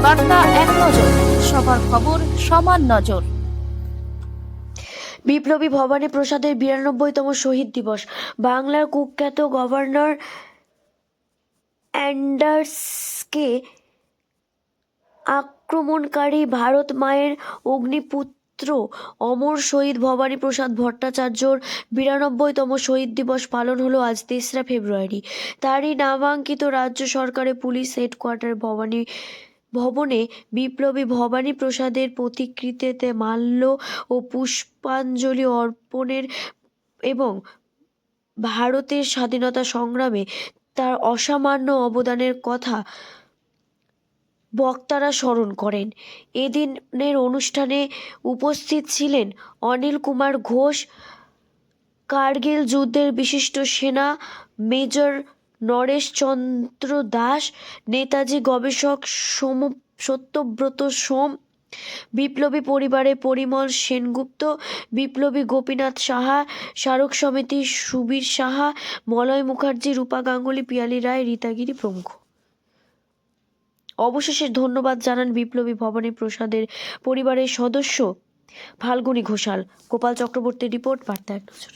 বার্তা এক নজর, সবার খবর সমান নজর। বিপ্লবী ভবানী প্রসাদের 92তম শহীদ দিবস। বাংলার কুখ্যাত গভর্নর অ্যান্ডার্সকে আক্রমণকারী ভারত মায়ের অগ্নিপুত্র অমর শহীদ ভবানী প্রসাদ ভট্টাচার্যর 92তম শহীদ দিবস পালন হলো আজ 3রা ফেব্রুয়ারি। তারই নামাঙ্কিত রাজ্য সরকারের পুলিশ হেডকোয়ার্টার ভবনে বিপ্লবী ভবানী প্রসাদের প্রতিকৃতিতে মাল্য ও পুষ্পাঞ্জলি অর্পণের এবং ভারতের স্বাধীনতা সংগ্রামে তার অসামান্য অবদানের কথা বক্তারা স্মরণ করেন। এদিনের অনুষ্ঠানে উপস্থিত ছিলেন অনিল কুমার ঘোষ, কার্গিল যুদ্ধের বিশিষ্ট সেনা মেজর নরেশ চন্দ্র দাস, নেতাজি গবেষক সত্যব্রত সোম, বিপ্লবী পরিবারে পরিমল সেনগুপ্ত, বিপ্লবী গোপীনাথ সাহা, স্মারক সমিতি সুবীর সাহা, মলয় মুখার্জি, রূপা গাঙ্গুলি, পিয়ালি রায়, রীতাগিরি প্রমুখ। অবশেষে ধন্যবাদ জানান বিপ্লবী ভবানী প্রসাদের পরিবারের সদস্য ফাল্গুনী ঘোষাল। গোপাল চক্রবর্তীর রিপোর্ট, বার্তা এক নজর।